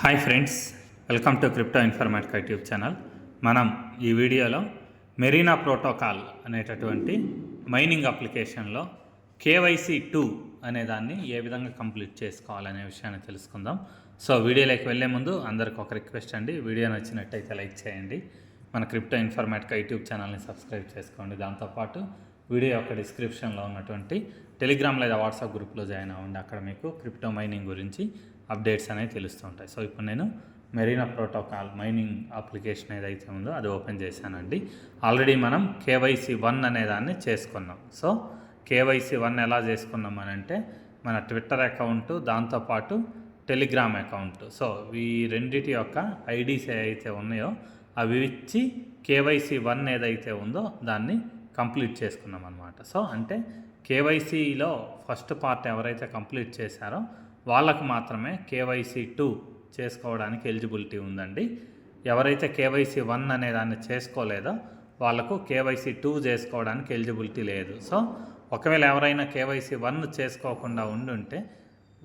Hi friends, welcome to crypto informatic YouTube channel. మనం ఈ వీడియోలో మెరీనా ప్రోటోకాల్ అనేటటువంటి మైనింగ్ అప్లికేషన్లో KYC2 అనే దాన్ని ఏ విధంగా కంప్లీట్ చేసుకోవాలనే విషయాన్ని తెలుసుకుందాం. సో వీడియోలోకి వెళ్ళే ముందు అందరికి ఒక రిక్వెస్ట్ అండి, వీడియో నచ్చినట్టయితే లైక్ చేయండి, మన క్రిప్టో ఇన్ఫర్మేటిక్ యూట్యూబ్ ఛానల్ని సబ్స్క్రైబ్ చేసుకోండి. దాంతోపాటు వీడియో యొక్క డిస్క్రిప్షన్లో ఉన్నటువంటి టెలిగ్రామ్ లేదా వాట్సాప్ గ్రూప్లో జాయిన్ అవ్వండి. అక్కడ మీకు క్రిప్టో మైనింగ్ గురించి అప్డేట్స్ అనేవి తెలుస్తుంటాయి. సో ఇప్పుడు నేను మెరీనా ప్రోటోకాల్ మైనింగ్ అప్లికేషన్ ఏదైతే ఉందో అది ఓపెన్ చేశానండి. ఆల్రెడీ మనం KYC1 అనేదాన్ని చేసుకున్నాం. సో KYC1 ఎలా చేసుకున్నాం అని అంటే మన ట్విట్టర్ అకౌంటు, దాంతోపాటు టెలిగ్రామ్ అకౌంట్. సో ఈ రెండిటి యొక్క ఐడీస్ ఏవైతే ఉన్నాయో అవి ఇచ్చి KYC1 ఏదైతే ఉందో దాన్ని కంప్లీట్ చేసుకున్నాం అనమాట. సో అంటే KYCలో ఫస్ట్ పార్ట్ ఎవరైతే కంప్లీట్ చేశారో వాళ్ళకు మాత్రమే KYC2 చేసుకోవడానికి ఎలిజిబిలిటీ ఉందండి. ఎవరైతే KYC1 అనే దాన్ని చేసుకోలేదో వాళ్ళకు KYC2 చేసుకోవడానికి ఎలిజిబిలిటీ లేదు. సో ఒకవేళ ఎవరైనా KYC1 చేసుకోకుండా ఉండుంటే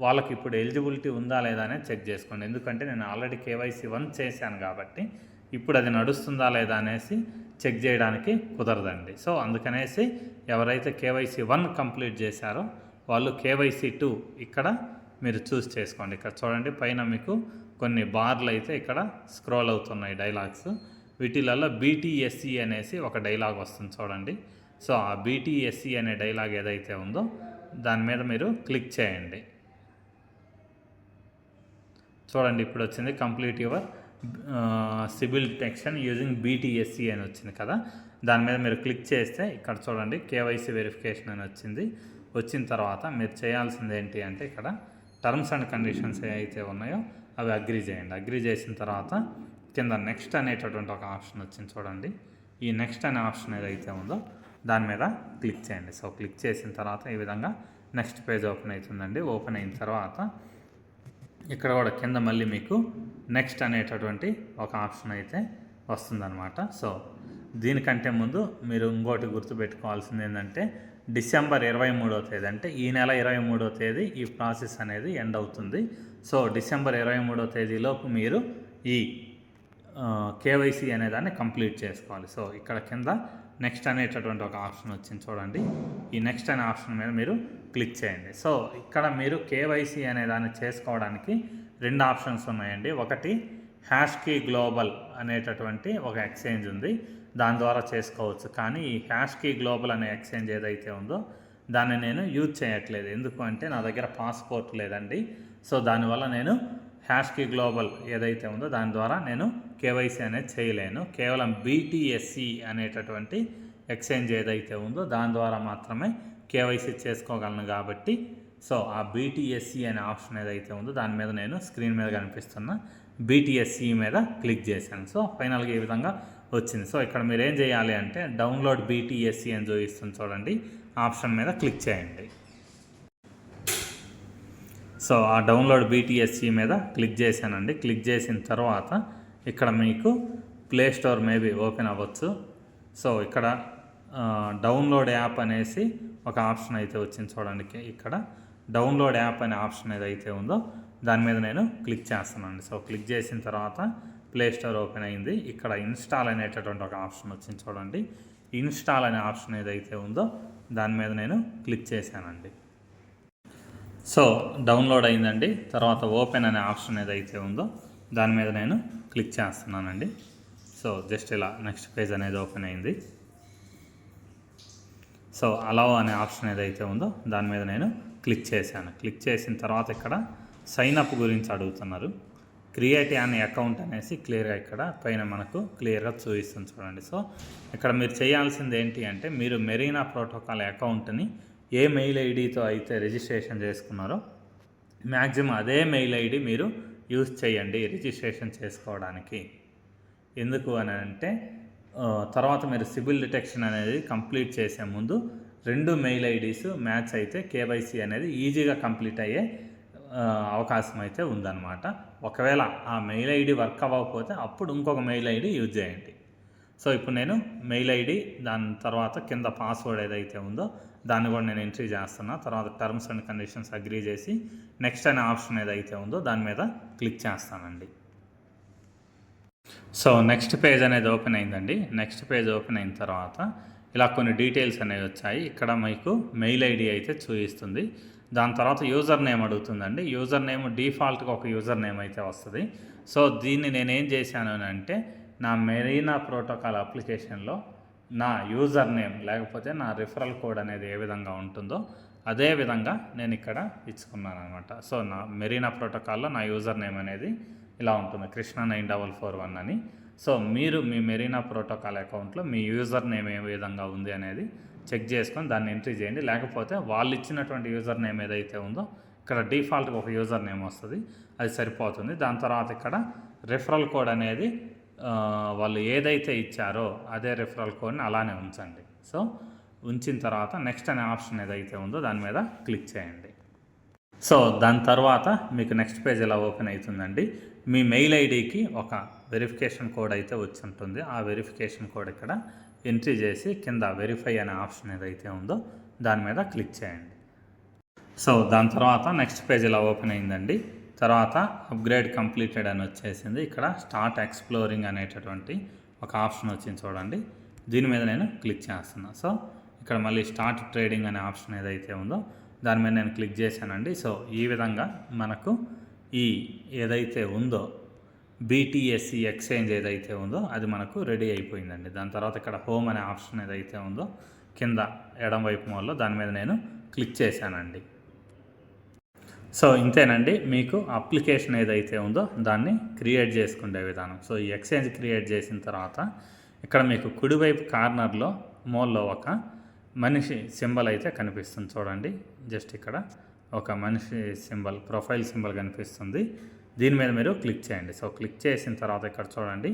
వాళ్ళకి ఇప్పుడు ఎలిజిబిలిటీ ఉందా లేదా అనేది చెక్ చేసుకోండి. ఎందుకంటే నేను ఆల్రెడీ KYC1 చేశాను కాబట్టి ఇప్పుడు అది నడుస్తుందా లేదా అనేసి చెక్ చేయడానికి కుదరదండి. సో అందుకనేసి ఎవరైతే KYC1 కంప్లీట్ చేశారో వాళ్ళు KYC2 ఇక్కడ మీరు చూస్ చేసుకోండి. ఇక్కడ చూడండి, పైన మీకు కొన్ని బార్లు అయితే ఇక్కడ స్క్రోల్ అవుతున్నాయి డైలాగ్స్. వీటిలలో BTSE అనేసి ఒక డైలాగ్ వస్తుంది చూడండి. సో ఆ BTSE అనే డైలాగ్ ఏదైతే ఉందో దాని మీద మీరు క్లిక్ చేయండి. చూడండి, ఇప్పుడు వచ్చింది complete your CIBIL detection using BTSE అని వచ్చింది కదా. దాని మీద మీరు క్లిక్ చేస్తే ఇక్కడ చూడండి KYC వెరిఫికేషన్ అని వచ్చింది. వచ్చిన తర్వాత మీరు చేయాల్సింది ఏంటి అంటే ఇక్కడ టర్మ్స్ అండ్ కండిషన్స్ ఏవైతే ఉన్నాయో అవి అగ్రీ చేయండి. అగ్రీ చేసిన తర్వాత కింద నెక్స్ట్ అనేటటువంటి ఒక ఆప్షన్ వచ్చింది చూడండి. ఈ నెక్స్ట్ అనే ఆప్షన్ ఏదైతే ఉందో దాని మీద క్లిక్ చేయండి. సో క్లిక్ చేసిన తర్వాత ఈ విధంగా నెక్స్ట్ పేజ్ ఓపెన్ అవుతుందండి. ఓపెన్ అయిన తర్వాత ఇక్కడ కూడా కింద మళ్ళీ మీకు నెక్స్ట్ అనేటటువంటి ఒక ఆప్షన్ అయితే వస్తుందన్నమాట. సో దీనికంటే ముందు మీరు ఇంకోటి గుర్తుపెట్టుకోవాల్సింది ఏంటంటే డిసెంబర్ 23వ తేదీ అంటే ఈ నెల 23వ తేదీ ఈ ప్రాసెస్ అనేది ఎండ్ అవుతుంది. సో డిసెంబర్ 23వ తేదీలోపు మీరు ఈ KYC అనేదాన్ని కంప్లీట్ చేసుకోవాలి. సో ఇక్కడ కింద నెక్స్ట్ అనేటటువంటి ఒక ఆప్షన్ వచ్చింది చూడండి. ఈ నెక్స్ట్ అనే ఆప్షన్ మీద మీరు క్లిక్ చేయండి. సో ఇక్కడ మీరు KYC అనేదాన్ని చేసుకోవడానికి రెండు ఆప్షన్స్ ఉన్నాయండి. ఒకటి హ్యాష్కీ గ్లోబల్ అనేటటువంటి ఒక ఎక్స్చేంజ్ ఉంది, దాని ద్వారా చేసుకోవచ్చు. కానీ ఈ హ్యాష్కీ గ్లోబల్ అనే ఎక్స్చేంజ్ ఏదైతే ఉందో దాన్ని నేను యూజ్ చేయట్లేదు. ఎందుకు అంటే నా దగ్గర పాస్పోర్ట్ లేదండి. సో దానివల్ల నేను హ్యాష్కీ గ్లోబల్ ఏదైతే ఉందో దాని ద్వారా నేను KYC అనేది చేయలేను. కేవలం BTSE అనేటటువంటి ఎక్స్చేంజ్ ఏదైతే ఉందో దాని ద్వారా మాత్రమే KYC చేసుకోగలను కాబట్టి సో ఆ BTSE అనే ఆప్షన్ ఏదైతే ఉందో దాని మీద నేను స్క్రీన్ మీద కనిపిస్తున్న BTSE మీద క్లిక్ చేశాను. సో ఫైనల్గా ఈ విధంగా వచ్చింది. సో ఇక్కడ మీరు ఏం చేయాలి అంటే డౌన్లోడ్ BTSE అని చూపిస్తుంది చూడండి, ఆప్షన్ మీద క్లిక్ చేయండి. సో ఆ డౌన్లోడ్ BTSE మీద క్లిక్ చేశానండి. క్లిక్ చేసిన తర్వాత ఇక్కడ మీకు ప్లే స్టోర్ మేబీ ఓపెన్ అవ్వచ్చు. సో ఇక్కడ డౌన్లోడ్ యాప్ అనేసి ఒక ఆప్షన్ అయితే వచ్చింది చూడండి. ఇక్కడ డౌన్లోడ్ యాప్ అనే ఆప్షన్ ఏదైతే ఉందో దాని మీద నేను క్లిక్ చేస్తానండి. సో క్లిక్ చేసిన తర్వాత ప్లే స్టోర్ ఓపెన్ అయింది. ఇక్కడ ఇన్స్టాల్ అనేటటువంటి ఒక ఆప్షన్ వచ్చింది చూడండి. ఇన్స్టాల్ అనే ఆప్షన్ ఏదైతే ఉందో దాని మీద నేను క్లిక్ చేశానండి. సో డౌన్లోడ్ అయిందండి. తర్వాత ఓపెన్ అనే ఆప్షన్ ఏదైతే ఉందో దాని మీద నేను క్లిక్ చేస్తున్నానండి. సో జస్ట్ ఇలా నెక్స్ట్ పేజ్ అనేది ఓపెన్ అయింది. సో అలౌ అనే ఆప్షన్ ఏదైతే ఉందో దాని మీద నేను క్లిక్ చేశాను. క్లిక్ చేసిన తర్వాత ఇక్కడ సైన్ అప్ గురించి అడుగుతున్నారు. క్రియేట్ యాన్ అకౌంట్ అనేసి క్లియర్గా ఇక్కడ పైన మనకు క్లియర్గా చూపిస్తుంది చూడండి. సో ఇక్కడ మీరు చేయాల్సింది ఏంటి అంటే మీరు మెరీనా ప్రోటోకాల్ అకౌంట్ని ఏ మెయిల్ ఐడితో అయితే రిజిస్ట్రేషన్ చేసుకున్నారో మ్యాక్సిమం అదే మెయిల్ ఐడి మీరు యూజ్ చేయండి రిజిస్ట్రేషన్ చేసుకోవడానికి. ఎందుకు అని అంటే తర్వాత మీరు సిబిల్ డిటెక్షన్ అనేది కంప్లీట్ చేసే ముందు రెండు మెయిల్ ఐడీస్ మ్యాచ్ అయితే KYC అనేది ఈజీగా కంప్లీట్ అయ్యే అవకాశం అయితే ఉందన్నమాట. ఒకవేళ ఆ మెయిల్ ఐడి వర్క్ అవ్వకపోతే అప్పుడు ఇంకొక మెయిల్ ఐడి యూజ్ చేయండి. సో ఇప్పుడు నేను మెయిల్ ఐడి దాని తర్వాత కింద పాస్వర్డ్ ఏదైతే ఉందో దాన్ని కూడా నేను ఎంట్రీ చేస్తున్నా. తర్వాత టర్మ్స్ అండ్ కండిషన్స్ అగ్రీ చేసి నెక్స్ట్ అనే ఆప్షన్ ఏదైతే ఉందో దాని మీద క్లిక్ చేస్తానండి. సో నెక్స్ట్ పేజ్ అనేది ఓపెన్ అయిందండి. నెక్స్ట్ పేజ్ ఓపెన్ అయిన తర్వాత ఇలా కొన్ని డీటెయిల్స్ అనేవి వచ్చాయి. ఇక్కడ మీకు మెయిల్ ఐడి అయితే చూపిస్తుంది. దాని తర్వాత యూజర్ నేమ్ అడుగుతుందండి. యూజర్ నేమ్ డిఫాల్ట్గా ఒక యూజర్ నేమ్ అయితే వస్తుంది. సో దీన్ని నేనేం చేశాను అంటే నా మెరీనా ప్రోటోకాల్ అప్లికేషన్లో నా యూజర్ నేమ్ లేకపోతే నా రిఫరల్ కోడ్ అనేది ఏ విధంగా ఉంటుందో అదే విధంగా నేను ఇక్కడ ఇచ్చుకున్నాను అనమాట. సో నా మెరీనా ప్రోటోకాల్లో నా యూజర్ నేమ్ అనేది ఇలా ఉంటుంది, కృష్ణ9441 అని. సో మీరు మీ మెరీనా ప్రోటోకాల్ అకౌంట్లో మీ యూజర్ నేమ్ ఏ విధంగా ఉంది అనేది చెక్ చేసుకొని దాన్ని ఎంట్రీ చేయండి. లేకపోతే వాళ్ళు ఇచ్చినటువంటి యూజర్ నేమ్ ఏదైతే ఉందో ఇక్కడ డిఫాల్ట్గా ఒక యూజర్ నేమ్ వస్తుంది, అది సరిపోతుంది. దాని తర్వాత ఇక్కడ రిఫరల్ కోడ్ అనేది వాళ్ళు ఏదైతే ఇచ్చారో అదే రిఫరల్ కోడ్ని అలానే ఉంచండి. సో ఉంచిన తర్వాత నెక్స్ట్ అనే ఆప్షన్ ఏదైతే ఉందో దాని మీద క్లిక్ చేయండి. సో దాని తర్వాత మీకు నెక్స్ట్ పేజ్ ఇలా ఓపెన్ అవుతుందండి. మీ మెయిల్ ఐడికి ఒక వెరిఫికేషన్ కోడ్ అయితే వచ్చి ఉంటుంది. ఆ వెరిఫికేషన్ కోడ్ ఇక్కడ ఎంట్రీ చేసి కింద వెరిఫై అనే ఆప్షన్ ఏదైతే ఉందో దాని మీద క్లిక్ చేయండి. సో దాని తర్వాత నెక్స్ట్ పేజ్ ఇలా ఓపెన్ అయిందండి. తర్వాత అప్గ్రేడ్ కంప్లీటెడ్ అని వచ్చేసింది. ఇక్కడ స్టార్ట్ ఎక్స్ప్లోరింగ్ అనేటటువంటి ఒక ఆప్షన్ వచ్చింది చూడండి. దీని మీద నేను క్లిక్ చేస్తున్నాను. సో ఇక్కడ మళ్ళీ స్టార్ట్ ట్రేడింగ్ అనే ఆప్షన్ ఏదైతే ఉందో దాని మీద నేను క్లిక్ చేశానండి. సో ఈ విధంగా మనకు ఈ ఏదైతే ఉందో BTC ఎక్స్చేంజ్ ఏదైతే ఉందో అది మనకు రెడీ అయిపోయిందండి. దాని తర్వాత ఇక్కడ హోమ్ అనే ఆప్షన్ ఏదైతే ఉందో కింద ఎడం వైపు మూలలో దాని మీద నేను క్లిక్ చేశానండి. సో ఇంతేనండి, మీకు అప్లికేషన్ ఏదైతే ఉందో దాన్ని క్రియేట్ చేసుకునే విధానం. సో ఈ ఎక్స్చేంజ్ క్రియేట్ చేసిన తర్వాత ఇక్కడ మీకు కుడివైపు కార్నర్లో మూలలో ఒక మనిషి సింబల్ అయితే కనిపిస్తుంది చూడండి. జస్ట్ ఇక్కడ ఒక మనిషి సింబల్, ప్రొఫైల్ సింబల్ కనిపిస్తుంది. దీని మీద మీరు క్లిక్ చేయండి. సో క్లిక్ చేసిన తర్వాత ఇక్కడ చూడండి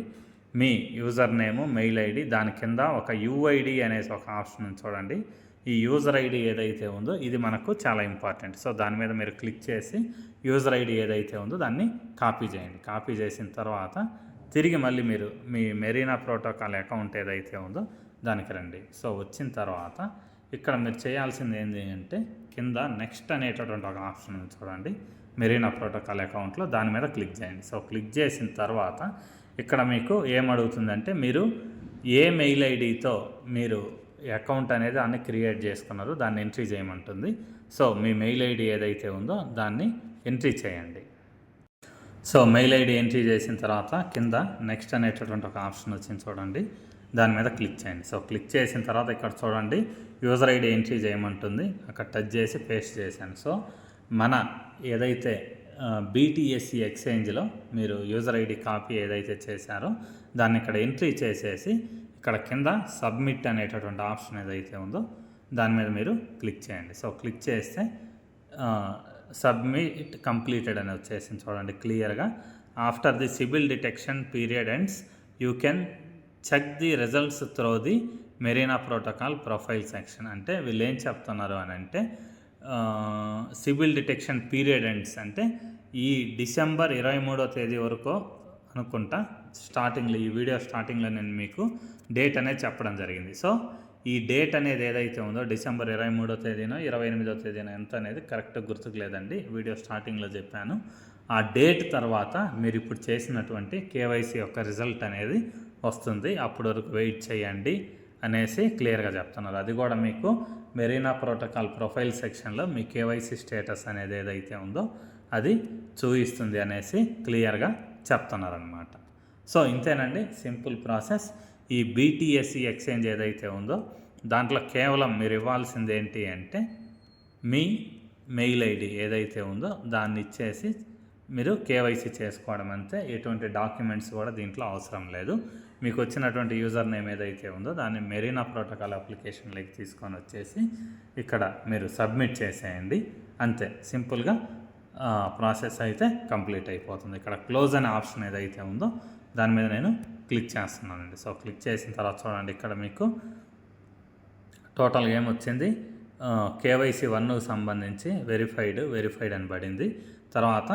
మీ యూజర్ నేము, మెయిల్ ఐడి, దాని కింద ఒక UID అనేసి ఒక ఆప్షన్ ఉంది చూడండి. ఈ యూజర్ ఐడి ఏదైతే ఉందో ఇది మనకు చాలా ఇంపార్టెంట్. సో దాని మీద మీరు క్లిక్ చేసి యూజర్ ఐడి ఏదైతే ఉందో దాన్ని కాపీ చేయండి. కాపీ చేసిన తర్వాత తిరిగి మళ్ళీ మీరు మీ మెరీనా ప్రోటోకాల్ అకౌంట్ ఏదైతే ఉందో దానికి రండి. సో వచ్చిన తర్వాత ఇక్కడ మీరు చేయాల్సింది ఏంటి అంటే కింద నెక్స్ట్ అనేటటువంటి ఒక ఆప్షన్ ఉంది చూడండి మెరీనా ప్రోటోకాల్ అకౌంట్లో, దాని మీద క్లిక్ చేయండి. సో క్లిక్ చేసిన తర్వాత ఇక్కడ మీకు ఏమడుగుతుందంటే మీరు ఏ మెయిల్ ఐడితో మీరు అకౌంట్ అనేది అన్ని క్రియేట్ చేసుకున్నారు దాన్ని ఎంట్రీ చేయమంటుంది. సో మీ మెయిల్ ఐడి ఏదైతే ఉందో దాన్ని ఎంట్రీ చేయండి. సో మెయిల్ ఐడి ఎంట్రీ చేసిన తర్వాత కింద నెక్స్ట్ అనేటటువంటి ఒక ఆప్షన్ వచ్చింది చూడండి, దాని మీద క్లిక్ చేయండి. సో క్లిక్ చేసిన తర్వాత ఇక్కడ చూడండి యూజర్ ఐడి ఎంట్రీ చేయమంటుంది, అక్కడ టచ్ చేసి పేస్ట్ చేశాను. సో మన ఏదైతే BTC ఎక్స్చేంజ్లో మీరు యూజర్ ఐడి కాపీ ఏదైతే చేశారో దాన్ని ఇక్కడ ఎంట్రీ చేసేసి ఇక్కడ కింద సబ్మిట్ అనేటటువంటి ఆప్షన్ ఏదైతే ఉందో దాని మీద మీరు క్లిక్ చేయండి. సో క్లిక్ చేస్తే సబ్మిట్ కంప్లీటెడ్ అని వచ్చేసింది చూడండి క్లియర్గా. After the sybil detection period ends you can check the results through the Marina protocol profile section. అంటే వీళ్ళు ఏం చెప్తున్నారు అని అంటే సిబిల్ డిటెక్షన్ పీరియడ్ ఎండ్స్ అంటే ఈ డిసెంబర్ 23వ తేదీ వరకు అనుకుంటా స్టార్టింగ్లో, ఈ వీడియో స్టార్టింగ్లో నేను మీకు డేట్ అనేది చెప్పడం జరిగింది. సో ఈ డేట్ అనేది ఏదైతే ఉందో డిసెంబర్ 23వ తేదీనో 28వ తేదీనో ఎంత అనేది కరెక్ట్గా గుర్తుకు లేదండి, వీడియో స్టార్టింగ్లో చెప్పాను. ఆ డేట్ తర్వాత మీరు ఇప్పుడు చేసినటువంటి KYC యొక్క రిజల్ట్ అనేది వస్తుంది, అప్పటి వరకు వెయిట్ చేయండి అనేసి క్లియర్గా చెప్తున్నారు. అది కూడా మీకు మెరీనా ప్రోటోకాల్ ప్రొఫైల్ సెక్షన్లో మీ KYC స్టేటస్ అనేది ఏదైతే ఉందో అది చూపిస్తుంది అనేసి క్లియర్గా చెప్తున్నారనమాట. సో ఇంతేనండి సింపుల్ ప్రాసెస్. ఈ BTC ఎక్స్చేంజ్ ఏదైతే ఉందో దాంట్లో కేవలం మీరు ఇవ్వాల్సింది ఏంటి అంటే మీ మెయిల్ ఐడి ఏదైతే ఉందో దాన్ని ఇచ్చేసి మీరు KYC చేసుకోవడం అంతే. ఎటువంటి డాక్యుమెంట్స్ కూడా దీంట్లో అవసరం లేదు. మీకు వచ్చినటువంటి యూజర్ నేమ్ ఏదైతే ఉందో దాన్ని మెరీనా ప్రోటోకాల్ అప్లికేషన్లోకి తీసుకొని వచ్చేసి ఇక్కడ మీరు సబ్మిట్ చేసేయండి అంతే. సింపుల్గా ప్రాసెస్ అయితే కంప్లీట్ అయిపోతుంది. ఇక్కడ క్లోజ్ అనే ఆప్షన్ ఏదైతే ఉందో దాని మీద నేను క్లిక్ చేస్తున్నానండి. సో క్లిక్ చేసిన తర్వాత చూడండి ఇక్కడ మీకు టోటల్గా ఏమొచ్చింది, KYC 1కు సంబంధించి వెరిఫైడ్ అని పడింది. తర్వాత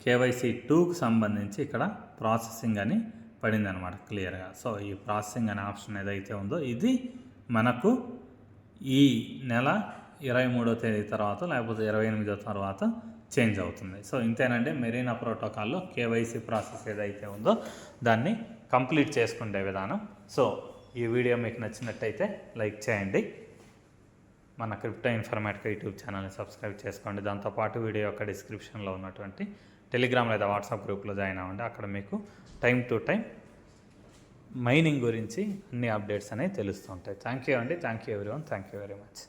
KYC 2కు సంబంధించి ఇక్కడ ప్రాసెసింగ్ అని పడింది అనమాట క్లియర్గా. సో ఈ ప్రాసెసింగ్ అనే ఆప్షన్ ఏదైతే ఉందో ఇది మనకు ఈ నెల 23వ తేదీ తర్వాత లేకపోతే 28వ తర్వాత చేంజ్ అవుతుంది. సో ఇంతేనండి, మెరీనా ప్రోటోకాల్లో కేవైసీ ప్రాసెస్ ఏదైతే ఉందో దాన్ని కంప్లీట్ చేసుకునే విధానం. సో ఈ వీడియో మీకు నచ్చినట్టయితే లైక్ చేయండి, మన క్రిప్టో ఇన్ఫర్మేటిక్ యూట్యూబ్ ఛానల్ని సబ్స్క్రైబ్ చేసుకోండి. దాంతోపాటు వీడియో యొక్క డిస్క్రిప్షన్లో ఉన్నటువంటి టెలిగ్రామ్ లేదా వాట్సాప్ గ్రూప్లో జాయిన్ అవ్వండి. అక్కడ మీకు టైం టు టైం మైనింగ్ గురించి అన్ని అప్డేట్స్ అనేవి తెలుస్తుంటాయి. థ్యాంక్ యూ అండి, thank you everyone, thank you very much.